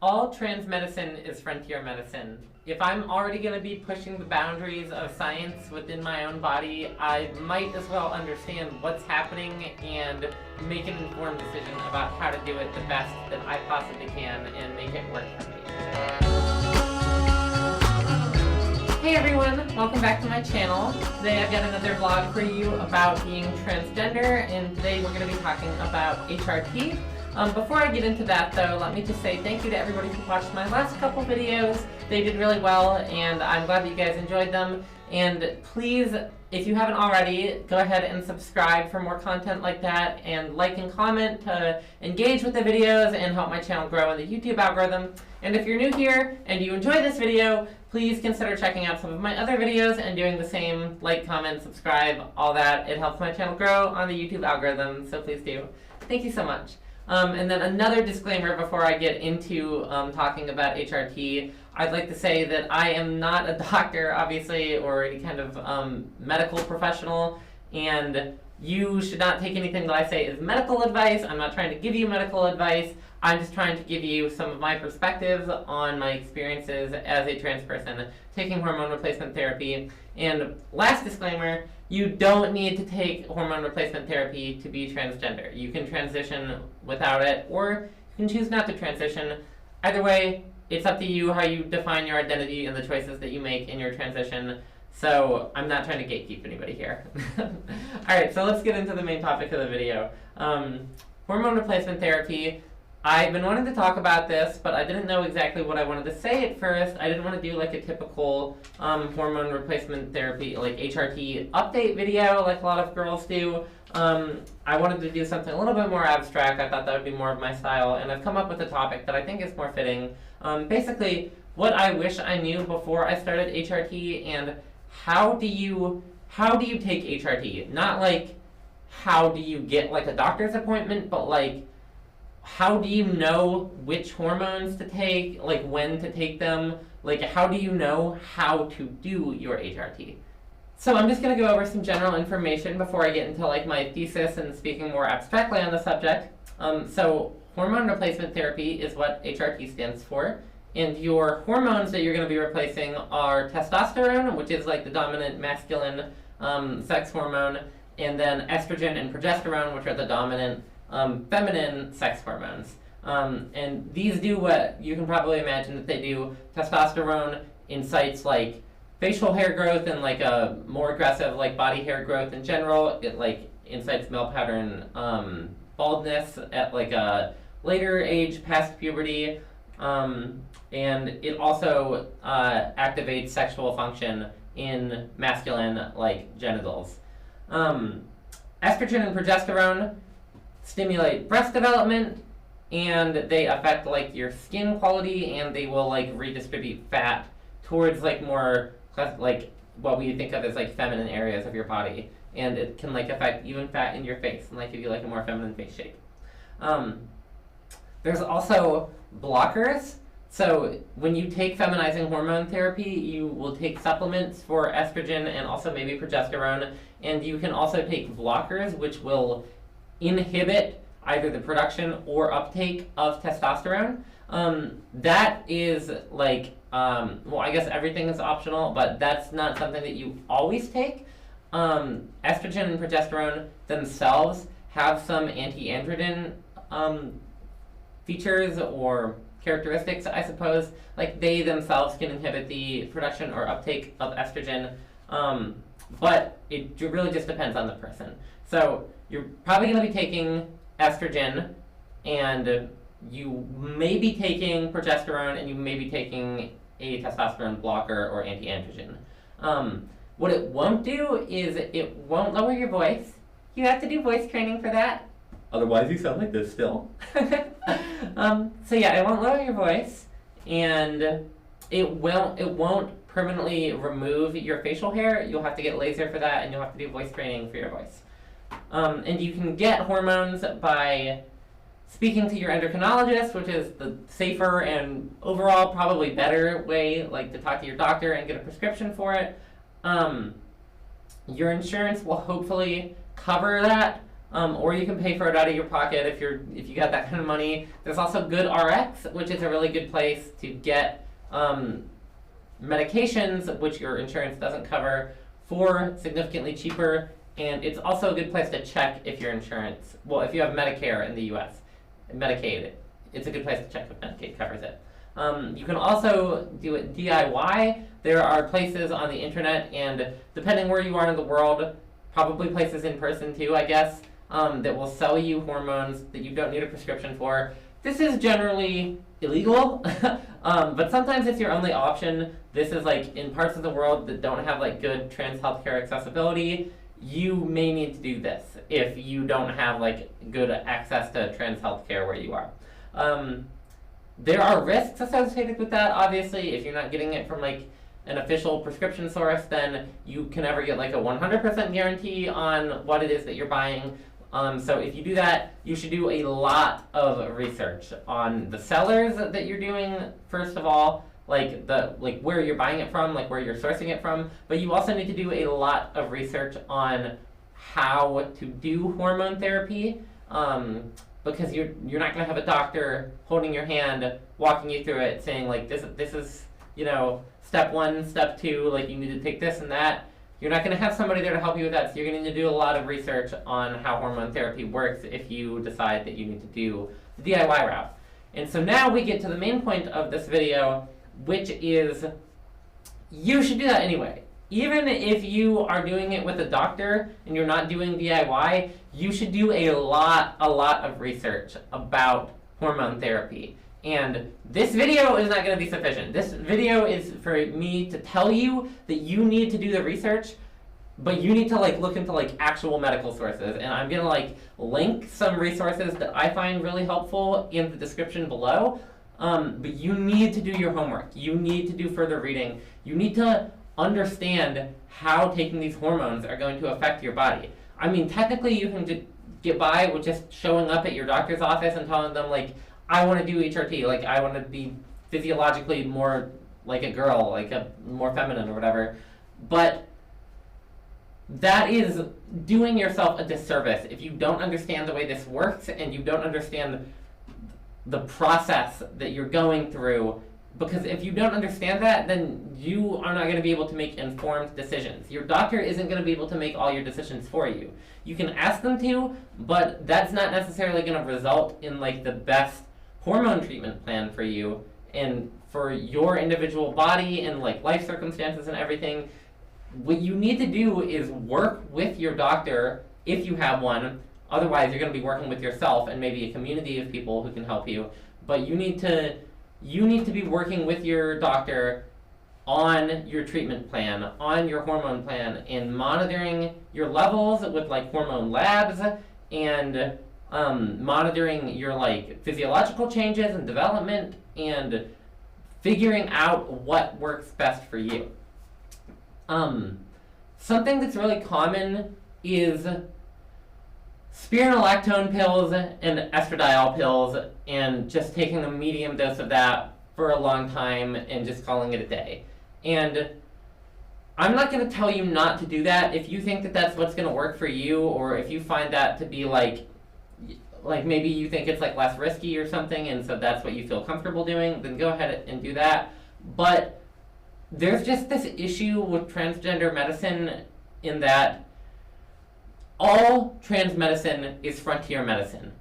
All trans medicine is frontier medicine. If I'm already going to be pushing the boundaries of science within my own body, I might as well understand what's happening and make an informed decision about how to do it the best that I possibly can and make it work for me. Hey everyone, welcome back to my channel. Today I've got another vlog for you about being transgender, and today we're going to be talking about HRT. Before I get into that though, let me just say thank you to everybody who watched my last couple videos. They did really well and I'm glad that you guys enjoyed them. And please, if you haven't already, go ahead and subscribe for more content like that, and like and comment to engage with the videos and help my channel grow in the YouTube algorithm. And if you're new here and you enjoy this video, please consider checking out some of my other videos and doing the same. Like, comment, subscribe, all that. It helps my channel grow on the YouTube algorithm, so please do. Thank you so much. And then another disclaimer before I get into talking about HRT. I'd like to say that I am not a doctor, obviously, or any kind of medical professional, and you should not take anything that I say as medical advice. I'm not trying to give you medical advice. I'm just trying to give you some of my perspectives on my experiences as a trans person taking hormone replacement therapy. And last disclaimer, you don't need to take hormone replacement therapy to be transgender. You can transition without it, or you can choose not to transition. Either way, it's up to you how you define your identity and the choices that you make in your transition. So I'm not trying to gatekeep anybody here. Alright, so let's get into the main topic of the video. Hormone replacement therapy. I've been wanting to talk about this, but I didn't know exactly what I wanted to say at first. I didn't want to do like a typical hormone replacement therapy, like HRT update video like a lot of girls do. I wanted to do something a little bit more abstract. I thought that would be more of my style, and I've come up with a topic that I think is more fitting. Basically, what I wish I knew before I started HRT, and how do you take HRT? Not like how do you get like a doctor's appointment, but like how do you know which hormones to take, like when to take them, like how do you know how to do your HRT? So I'm just going to go over some general information before I get into like my thesis and speaking more abstractly on the subject. So hormone replacement therapy is what HRT stands for, and your hormones that you're going to be replacing are testosterone, which is like the dominant masculine sex hormone, and then estrogen and progesterone, which are the dominant feminine sex hormones. And these do what you can probably imagine that they do. Testosterone incites like facial hair growth and like a more aggressive like body hair growth in general. It like incites male pattern baldness at like a later age past puberty. And it also activates sexual function in masculine like genitals. Estrogen and progesterone stimulate breast development, and they affect like your skin quality, and they will like redistribute fat towards like more like what we think of as like feminine areas of your body, and it can like affect even fat in your face and like give you like a more feminine face shape. There's also blockers. So when you take feminizing hormone therapy, you will take supplements for estrogen and also maybe progesterone, and you can also take blockers which will inhibit either the production or uptake of testosterone. That is like, well, I guess everything is optional, but that's not something that you always take. Estrogen and progesterone themselves have some anti-androgen features or characteristics, I suppose. Like they themselves can inhibit the production or uptake of estrogen, but it really just depends on the person. So you're probably going to be taking estrogen, and you may be taking progesterone, and you may be taking a testosterone blocker or anti-androgen. What it won't do is it won't lower your voice. You have to do voice training for that. Otherwise you sound like this still. So yeah, it won't lower your voice, and it won't permanently remove your facial hair. You'll have to get laser for that, and you'll have to do voice training for your voice. And you can get hormones by speaking to your endocrinologist, which is the safer and overall probably better way, like to talk to your doctor and get a prescription for it. Your insurance will hopefully cover that. or you can pay for it out of your pocket if you got that kind of money. There's also Good RX, which is a really good place to get medications which your insurance doesn't cover for significantly cheaper, and it's also a good place to check if your insurance, well, if you have Medicare in the US, Medicaid, it's a good place to check if Medicaid covers it. You can also do it DIY. There are places on the internet, and depending where you are in the world, probably places in person too, I guess, that will sell you hormones that you don't need a prescription for. This is generally illegal, but sometimes it's your only option. This is like in parts of the world that don't have like good trans healthcare accessibility, you may need to do this if you don't have like good access to trans healthcare where you are. There are risks associated with that, obviously. If you're not getting it from like an official prescription source, then you can never get like a 100% guarantee on what it is that you're buying. So if you do that, you should do a lot of research on the sellers that you're doing, first of all, like where you're buying it from, like where you're sourcing it from, but you also need to do a lot of research on how to do hormone therapy, because you're not going to have a doctor holding your hand, walking you through it, saying like this is, you know, step 1, step 2, like you need to take this and that. You're not going to have somebody there to help you with that, so you're going to need to do a lot of research on how hormone therapy works if you decide that you need to do the DIY route. And so now we get to the main point of this video, which is you should do that anyway. Even if you are doing it with a doctor and you're not doing DIY, you should do a lot of research about hormone therapy. And this video is not going to be sufficient. This video is for me to tell you that you need to do the research, but you need to like look into like actual medical sources. And I'm going to like link some resources that I find really helpful in the description below. But you need to do your homework. You need to do further reading. You need to understand how taking these hormones are going to affect your body. I mean, technically you can get by with just showing up at your doctor's office and telling them like, I want to do HRT, like I want to be physiologically more like a girl, like a more feminine or whatever. But that is doing yourself a disservice if you don't understand the way this works and you don't understand the process that you're going through. Because if you don't understand that, then you are not going to be able to make informed decisions. Your doctor isn't going to be able to make all your decisions for you. You can ask them to, but that's not necessarily going to result in like the best hormone treatment plan for you and for your individual body and like life circumstances and everything. What you need to do is work with your doctor if you have one. Otherwise, you're going to be working with yourself and maybe a community of people who can help you. But you need to be working with your doctor on your treatment plan, on your hormone plan, and monitoring your levels with like hormone labs and monitoring your like physiological changes and development and figuring out what works best for you. Something that's really common is spironolactone pills and estradiol pills and just taking a medium dose of that for a long time and just calling it a day. And I'm not going to tell you not to do that. If you think that that's what's going to work for you, or if you find that to be like maybe you think it's like less risky or something and so that's what you feel comfortable doing, then go ahead and do that. But there's just this issue with transgender medicine in that all trans medicine is frontier medicine.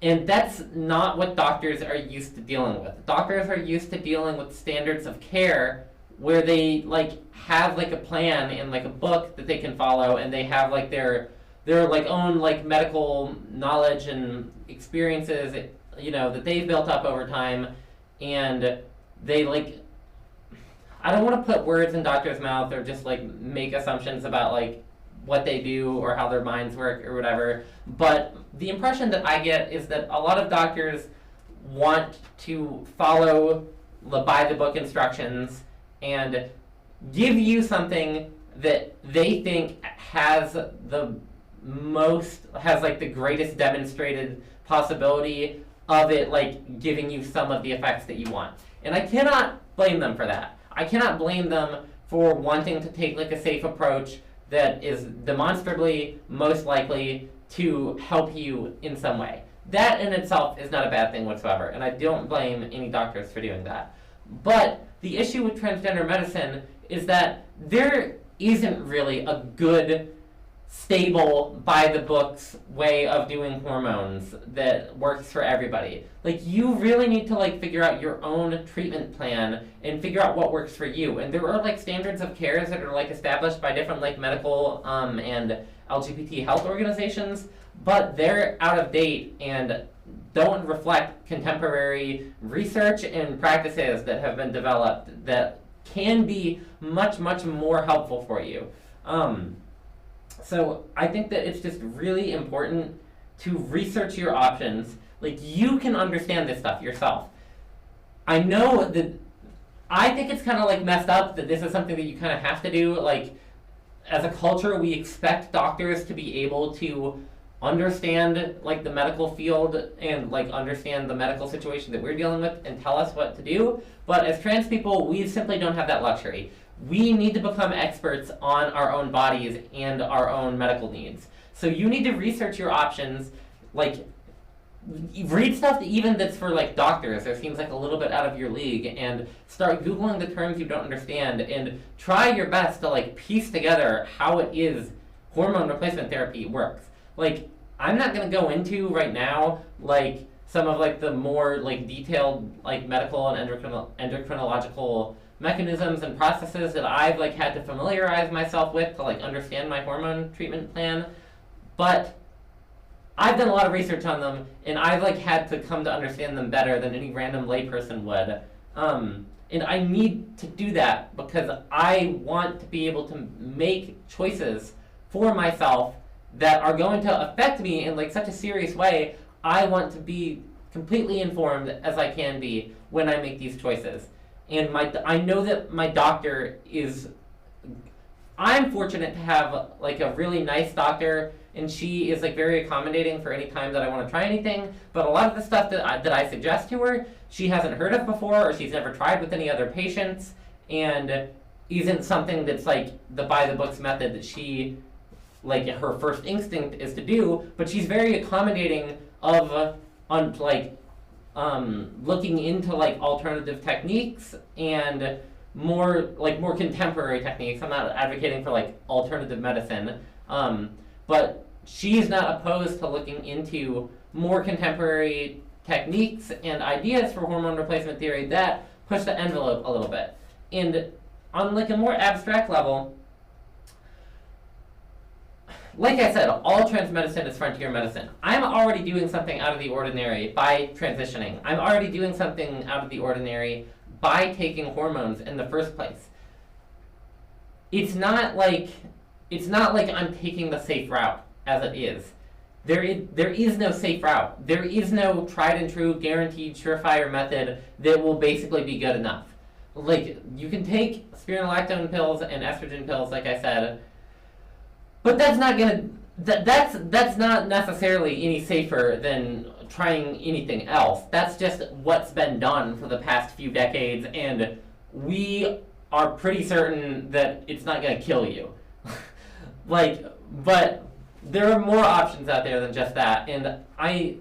And that's not what doctors are used to dealing with. Doctors are used to dealing with standards of care where they like have like a plan in like a book that they can follow, and they have like their like own like medical knowledge and experiences, you know, that they've built up over time, and they like, I don't want to put words in doctors' mouth or just like make assumptions about like what they do or how their minds work or whatever, but the impression that I get is that a lot of doctors want to follow the by-the-book instructions and give you something that they think has like the greatest demonstrated possibility of it like giving you some of the effects that you want. And I cannot blame them for that. I cannot blame them for wanting to take like a safe approach that is demonstrably most likely to help you in some way. That in itself is not a bad thing whatsoever, and I don't blame any doctors for doing that. But the issue with transgender medicine is that there isn't really a good, stable, by-the-books way of doing hormones that works for everybody. Like, you really need to, like, figure out your own treatment plan and figure out what works for you. And there are, like, standards of care that are, like, established by different, like, medical and LGBT health organizations, but they're out of date and don't reflect contemporary research and practices that have been developed that can be much, much more helpful for you. So I think that it's just really important to research your options. Like, you can understand this stuff yourself. I know that I think it's kind of like messed up that this is something that you kind of have to do. Like, as a culture, we expect doctors to be able to understand, like, the medical field and, like, understand the medical situation that we're dealing with and tell us what to do. But as trans people, we simply don't have that luxury. We need to become experts on our own bodies and our own medical needs. So you need to research your options, like, read stuff even that's for, like, doctors or seems like a little bit out of your league, and start Googling the terms you don't understand, and try your best to, like, piece together how it is hormone replacement therapy works. Like, I'm not going to go into right now, like, some of, like, the more, like, detailed, like, medical and endocrinological mechanisms and processes that I've, like, had to familiarize myself with to, like, understand my hormone treatment plan. But I've done a lot of research on them, and I've, like, had to come to understand them better than any random layperson would. And I need to do that because I want to be able to make choices for myself that are going to affect me in, like, such a serious way. I want to be completely informed as I can be when I make these choices. And I know that my doctor is, I'm fortunate to have, like, a really nice doctor, and she is, like, very accommodating for any time that I want to try anything. But a lot of the stuff that I suggest to her, she hasn't heard of before, or she's never tried with any other patients, and isn't something that's, like, the by-the-books method that she, like, her first instinct is to do. But she's very accommodating of, looking into, like, alternative techniques and more contemporary techniques. I'm not advocating for, like, alternative medicine, but she's not opposed to looking into more contemporary techniques and ideas for hormone replacement theory that push the envelope a little bit. And on, like, a more abstract level, like I said, all trans medicine is frontier medicine. I'm already doing something out of the ordinary by transitioning. I'm already doing something out of the ordinary by taking hormones in the first place. It's not like I'm taking the safe route as it is. There is no safe route. There is no tried and true, guaranteed, surefire method that will basically be good enough. Like, you can take spironolactone pills and estrogen pills, like I said, but that's not necessarily any safer than trying anything else. That's just what's been done for the past few decades, and we are pretty certain that it's not going to kill you. But there are more options out there than just that, and I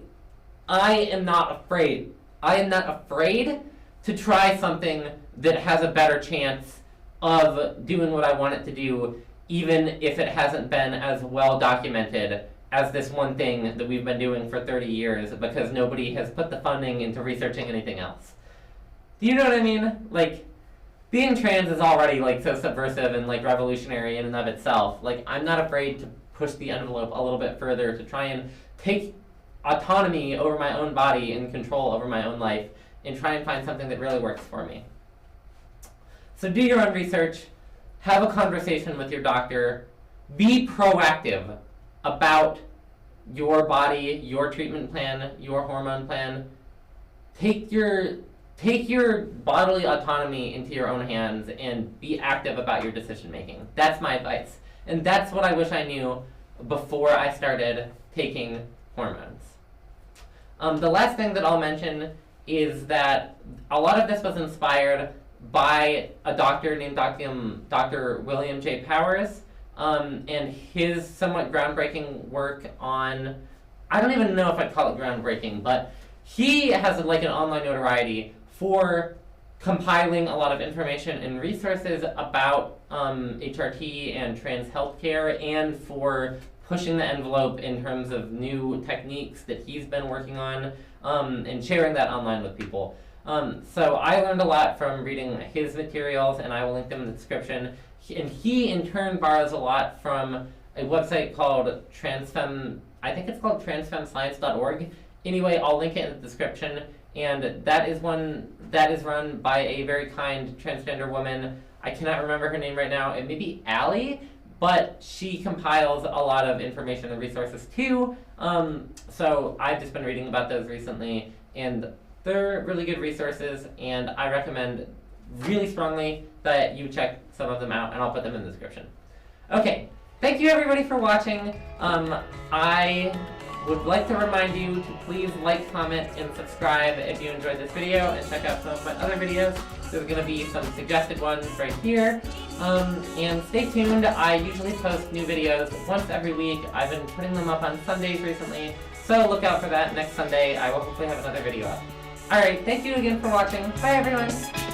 am not afraid. I am not afraid to try something that has a better chance of doing what I want it to do, even if it hasn't been as well documented as this one thing that we've been doing for 30 years because nobody has put the funding into researching anything else. Do you know what I mean? Like, being trans is already, like, so subversive and, like, revolutionary in and of itself. Like, I'm not afraid to push the envelope a little bit further to try and take autonomy over my own body and control over my own life and try and find something that really works for me. So do your own research. Have a conversation with your doctor. Be proactive about your body, your treatment plan, your hormone plan. Take your bodily autonomy into your own hands and be active about your decision making. That's my advice. And that's what I wish I knew before I started taking hormones. The last thing that I'll mention is that a lot of this was inspired by a doctor named Dr. William J. Powers. and his somewhat groundbreaking work on, I don't even know if I'd call it groundbreaking, but he has like an online notoriety for compiling a lot of information and resources about HRT and trans healthcare, and for pushing the envelope in terms of new techniques that he's been working on, and sharing that online with people. So I learned a lot from reading his materials, and I will link them in the description. And he in turn borrows a lot from a website called transfem, I think it's called transfemscience.org. Anyway, I'll link it in the description. And that is one that is run by a very kind transgender woman. I cannot remember her name right now. It may be Allie, but she compiles a lot of information and resources too. So I've just been reading about those recently, and they're really good resources, and I recommend really strongly that you check some of them out, and I'll put them in the description. Okay, thank you everybody for watching. I would like to remind you to please like, comment, and subscribe if you enjoyed this video, and check out some of my other videos. There's going to be some suggested ones right here. And stay tuned. I usually post new videos once every week. I've been putting them up on Sundays recently, so look out for that. Next Sunday I will hopefully have another video up. Alright, thank you again for watching. Bye everyone!